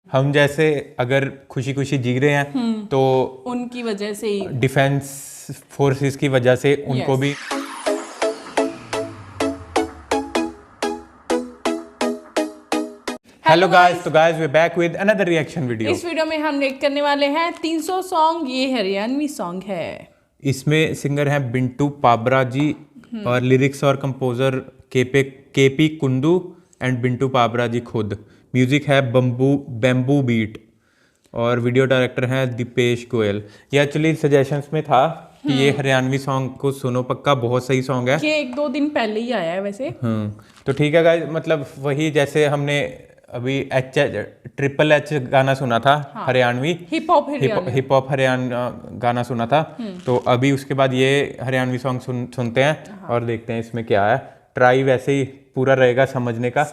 हम जैसे अगर खुशी खुशी जी रहे हैं तो उनकी वजह से ही डिफेंस फोर्सेस की वजह से उनको भी हेलो गाइस, तो guys we back with another reaction video. इस वीडियो में हम रिएक्ट करने वाले हैं 300 सॉन्ग। ये हरियाणवी सॉन्ग है। इसमें सिंगर हैं बिंटू पाबरा जी और लिरिक्स और कंपोजर केपी कुंदू एंड बिंटू पाबरा जी खुद। म्यूजिक है बैम्बू बीट और वीडियो डायरेक्टर हैं दीपेश गोयल। ये एक्चुअली सजेशंस में था कि ये हरियाणवी सॉन्ग को सुनो पक्का, बहुत सही सॉन्ग है। ये 1-2 दिन पहले ही आया है वैसे। तो ठीक है गाइस, मतलब वही जैसे हमने अभी ट्रिपल एच गाना सुना था, हाँ। हरियाणवी हिप हॉप हरियाणा गाना सुना था, तो अभी उसके बाद ये हरियाणवी सॉन्ग सुनते हैं, हाँ। और देखते हैं इसमें क्या है। ट्राई वैसे ही पूरा रहेगा समझने का।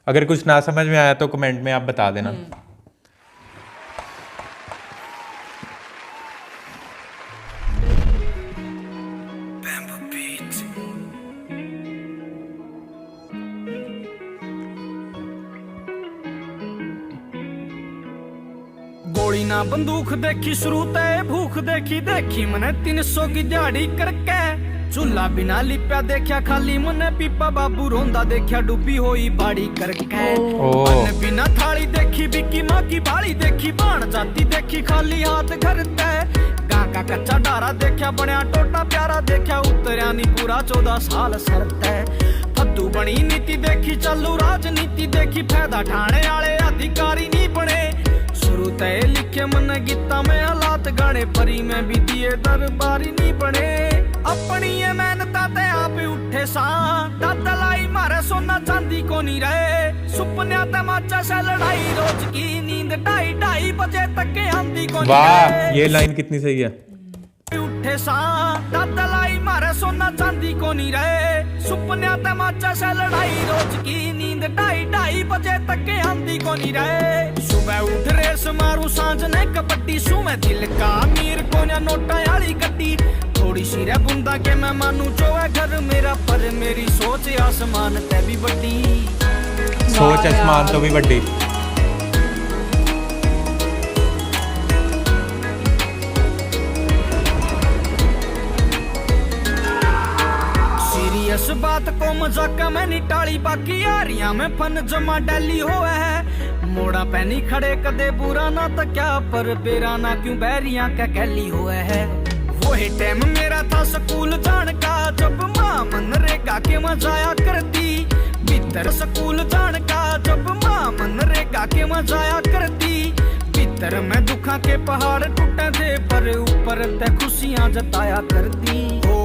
अगर कुछ ना समझ में आया तो कमेंट में आप बता देना। गोली ना बंदूक देखी शुरू ते भूख देखी देखी मने 300 की दिहाड़ी करके चूल्हा बिना लिप्या देखा खाली मने पीपा बाबू रोंदा देखा डूबी होई बाड़ी करके मन बिना थाली देखी बिकी माँ की बाड़ी देखी बाण जाती देखी खाली हाथ घर ते का कच्चा डारा देखा बनया टोटा प्यारा देखा उतरिया नी पूरा 14 साल सरते फद्दू बनी नीति देखी चालू राजनीति देखी फायदा ठाणे आले अधिकारी नी बने शुरू तय लिखे मन गीता में हालात गाने परी में भी दिए दरबारी नहीं बने अपनी ये मेहनता ते आप उठे सा दादा लाई मारे सोना चांदी को नहीं रहे सुपने ते माचा से लड़ाई रोज की नींद 2:30 बजे तक के आंधी को नहीं वाह, ये लाइन कितनी सही है। उठे सा दादा लाई मारे सोना चांदी को नहीं रहे सुपने ते माचा से लड़ाई रोज की नींद 2:30 बजे तक के आंधी को नहीं रहे सुबह उठ रेस मारू सांझ ने कबड्डी सुबह दिल का अमीर को ना नोटा वाली गड्डी थोड़ी सी रे बुंदा के मैं मानू जो है घर मेरा पर मेरी सोच आसमान ते भी बड़ी सोच आसमान तो भी बड़ी। इस बात को मजाक में नहीं टाली बाकी यारियां में फन जमा डेली हुआ है मोड़ा पैनी खड़े कदे बुरा ना तो क्या पर बेरा ना क्यों बैरियां का कैली हुआ है वही टाइम मेरा था स्कूल जान का जब माँ मनरेगा के मजाया करती भीतर स्कूल जान का जब माँ मनरेगा के मजाया करती भीतर में दुखा के पहाड़ टूटे थे पर ऊपर ते खुशियां जताया करती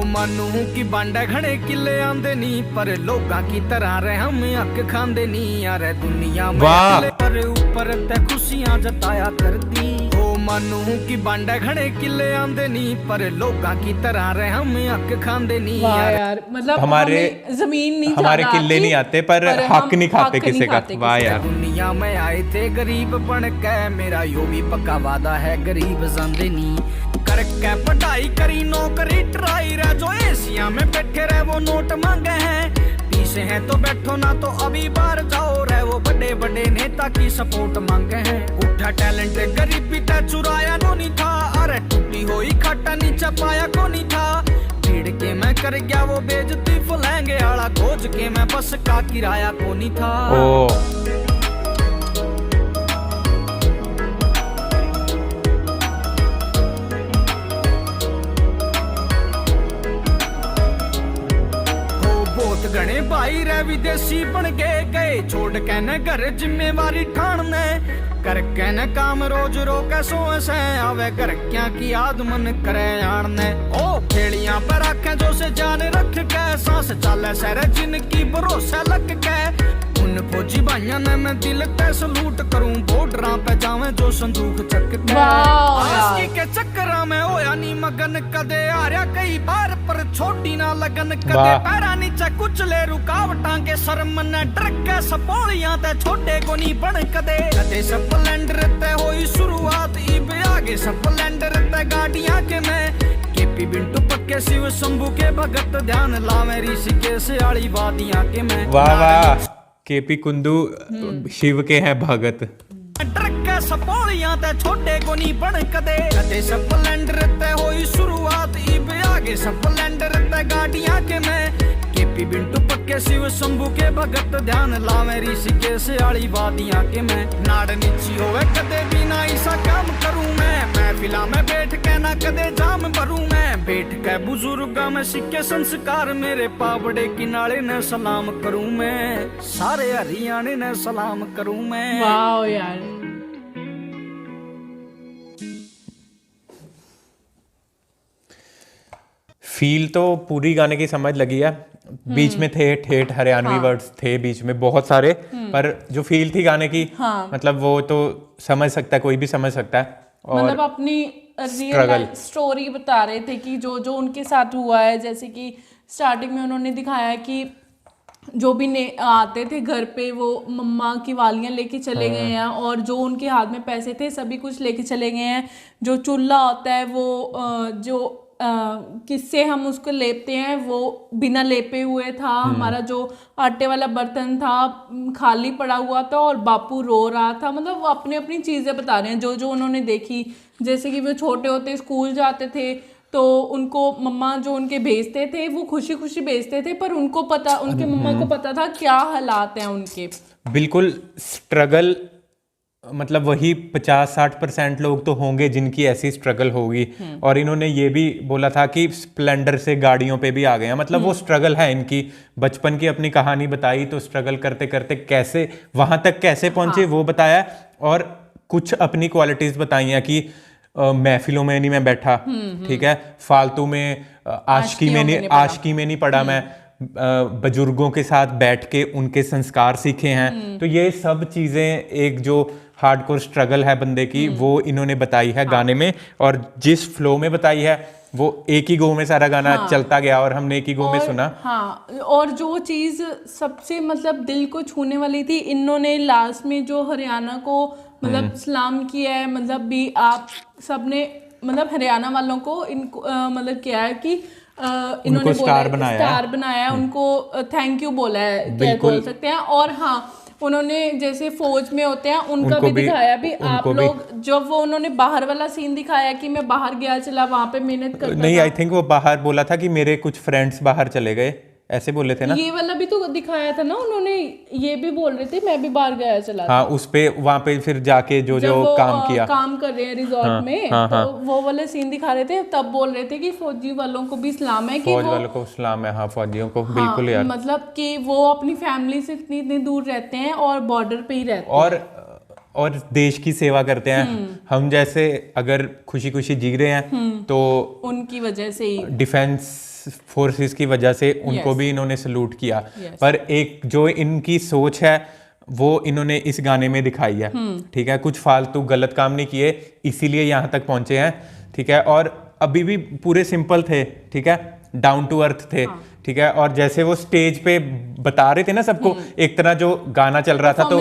मानू की बांडा घने किले आंदे नी पर लोगा की तरह रहे हम हक खांदे नी यार दुनिया में पर ऊपर ते खुशियां जताया करती ओ मानू की बांडा घने किले आंदे नी पर लोगा की तरह रहे हम हक खांदे नी यार मतलब हमारे जमीन नहीं हमारे किले नहीं आते पर हक नहीं खाते किसी का। वाह यार, दुनिया में आए थे गरीब बन के मेरा यो भी पक्का वादा है गरीब जांदे नी करके पढ़ाई करी नौकरी ट्राई रह जो एशिया में बैठे रहे वो नोट मांगे हैं पीछे हैं तो बैठो ना तो अभी बाहर जाओ रहे वो बड़े बड़े नेता की सपोर्ट मांगे हैं उठा टैलेंट गरीबी ते चुराया नो नहीं था अरे टूटी हुई खाटा नीचे पाया को नहीं था भीड़ के मैं कर गया वो बेइज्जती फुलेंगे आला खोज के मैं बस का किराया को नहीं था। गणे भाई रे विदेशी बन गए छोड़ के न घर जिम्मेवारी ठाणने करके न काम रोज रोके सोए आवे घर क्या की याद मन करे आणने ओ खेड़ियां पर आखे जो से जान रख के सांस चाले सर जिनकी भरोसा लग के उन फौजी भाइयों ने मैं दिल पे सलूट करूं बॉर्डरां पे जावे जो संदूक चक के आस्की के चक्करा में होया नी मगन कदे आर्या कई बार पर छोटी ना लगन कदे पैरा नीचे कुचले रुकावटां के शर्म न डर के सपोलियां ते छोटे को नी बन कदे स्प्लेंडर ते होई शुरुआत इब आगे स्प्लेंडर ते गाड़ियां के मैं केपी बिंटू पक्के शिव शंभू के भगत ध्यान लावे ऋषिकेश आली वादियां के मैं। वाह वाह, केपी कुंदू शिव के हैं भगत। ट्रक सपोलियां ते छोटे को नहीं बन कदे स्प्लेंडर ते होई शुरुआत इब आगे स्प्लेंडर ते गाड़ियां के मैं केपी बिंटू पक्के शिव शंभू के भगत ध्यान लावे ऋषिकेश आली वादियां के मैं नाड़ नीची होवे कदे भी ना ऐसा काम करूं मैं फिला में बैठ के ना कदे जाम भरूं मैं बैठ के बुजुर्गा में सिक्के संस्कार मेरे पावड़े किनारे ने सलाम करूं मैं सारे हरियाणे ने सलाम करूं मैं। वाओ यार फील तो पूरी गाने की समझ लगी है, बीच में थे ठेठ हरियाणवी वर्ड्स थे बीच में बहुत सारे, पर जो फील थी गाने की मतलब वो तो समझ सकता है, कोई भी समझ सकता है। और मतलब अपनी रियल स्टोरी बता रहे थे कि जो जो उनके साथ हुआ है, जैसे कि स्टार्टिंग में उन्होंने दिखाया कि जो भी आते थे घर पे वो मम्मा की वालियां लेके चले गए हैं और जो उनके हाथ में पैसे थे सभी कुछ लेके चले गए हैं। जो चूल्हा होता है वो जो किससे हम उसको लेपते हैं वो बिना लेपे हुए था, हमारा जो आटे वाला बर्तन था खाली पड़ा हुआ था और बापू रो रहा था। मतलब वो अपनी अपनी चीज़ें बता रहे हैं जो जो उन्होंने देखी। जैसे कि वो छोटे होते स्कूल जाते थे तो उनको मम्मा जो उनके भेजते थे वो खुशी खुशी भेजते थे, पर उनको पता, उनके मम्मा को पता था क्या हालात हैं उनके। बिल्कुल स्ट्रगल, मतलब वही 50-60% लोग तो होंगे जिनकी ऐसी स्ट्रगल होगी। और इन्होंने ये भी बोला था कि स्प्लेंडर से गाड़ियों पे भी आ गए हैं, मतलब वो स्ट्रगल है इनकी। बचपन की अपनी कहानी बताई तो स्ट्रगल करते करते कैसे वहां तक कैसे पहुंचे वो बताया, और कुछ अपनी क्वालिटीज बताई हैं कि महफिलों में नहीं मैं बैठा, ठीक है, फालतू में आशिकी में नहीं पड़ा मैं, बुजुर्गों के साथ बैठ के उनके संस्कार सीखे हैं। तो ये सब चीजें एक जो हार्डकोर स्ट्रगल है बंदे की वो इन्होंने बताई है गाने में, और जिस फ्लो में बताई है वो एक ही गो में सारा गाना चलता गया और हमने एक ही गो में सुना। और जो चीज सबसे मतलब दिल को छूने वाली थी, इन्होंने लास्ट में जो हरियाणा को मतलब सलाम किया है, मतलब भी आप सबने मतलब हरियाणा वालों को इनको मतलब किया है कि इन्होंने स्टार बनाया, उनको थैंक यू बोला है, बोल सकते हैं। और हाँ, उन्होंने जैसे फौज में होते हैं उनका भी दिखाया भी, आप लोग जब वो उन्होंने बाहर वाला सीन दिखाया कि मैं बाहर गया चला वहां पे मेहनत करता नहीं, आई थिंक वो बाहर बोला था कि मेरे कुछ फ्रेंड्स बाहर चले गए, ऐसे बोले थे ना। ये वाला भी तो दिखाया था ना उन्होंने, ये भी बोल रहे थे मैं भी बाहर गया चला था। हाँ, उस पे वहाँ पे फिर जाके जो काम किया, काम कर रहे हैं रिजॉर्ट में, तो वो वाले सीन दिखा रहे थे, तब बोल रहे थे कि फौजी वालों को भी सलाम है, कि फौज वालों को सलाम है। हाँ, फौजियों को बिल्कुल यार, मतलब कि वो अपनी फैमिली से इतनी दूर रहते हैं और बॉर्डर पे ही रहते हैं और देश की सेवा करते हैं। हम जैसे अगर खुशी खुशी जी रहे हैं तो उनकी वजह से ही, डिफेंस फोर्सेस की वजह से उनको भी इन्होंने सलूट किया। पर एक जो इनकी सोच है वो इन्होंने इस गाने में दिखाई है, ठीक है, कुछ फालतू गलत काम नहीं किए, इसीलिए यहाँ तक पहुंचे हैं, ठीक है। और अभी भी पूरे सिंपल थे, ठीक है, डाउन टू अर्थ थे, ठीक है। और जैसे वो स्टेज पे बता रहे थे ना सबको, एक तरह जो गाना चल रहा था तो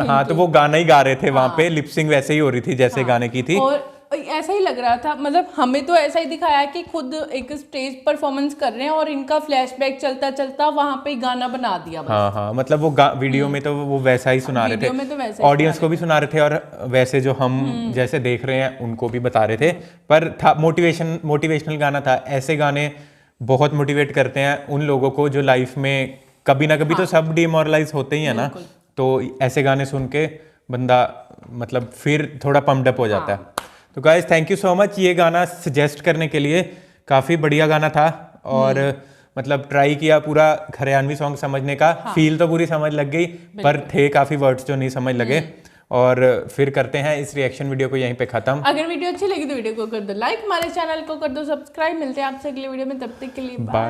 हाँ, तो वो गाना ही गा रहे थे वहां पे, लिपसिंग वैसे ही हो रही थी जैसे गाने की थी, और ऐसा ही लग रहा था। मतलब हमें तो ऐसा ही दिखाया कि खुद एक स्टेज परफॉर्मेंस कर रहे हैं और इनका फ्लैशबैक चलता चलता वहां पे गाना बना दिया बस। हाँ, मतलब वो वीडियो में तो वो वैसा ही सुना रहे थे, ऑडियंस को भी सुना रहे थे, और वैसे जो हम जैसे देख रहे हैं उनको भी बता रहे थे। पर था मोटिवेशनल गाना था। ऐसे गाने बहुत मोटिवेट करते हैं उन लोगों को जो लाइफ में कभी ना कभी तो सब डिमोरलाइज होते ही है ना, तो ऐसे गाने सुन के बंदा मतलब फिर थोड़ा पम्प्ड अप हो जाता है। तो guys, thank you so much ये गाना सजेस्ट करने के लिए, काफ़ी बढ़िया गाना था। और मतलब ट्राई किया पूरा हरियाणवी सॉन्ग समझने का। फील तो पूरी समझ लग गई, पर थे काफ़ी वर्ड्स जो नहीं समझ लगे। और फिर करते हैं इस रिएक्शन वीडियो को यहीं पे खत्म। अगर वीडियो अच्छी लगी तो वीडियो को कर दो लाइक, हमारे चैनल को कर दो सब्सक्राइब। मिलते हैं आपसे अगले वीडियो में, तब तक के लिए बाय।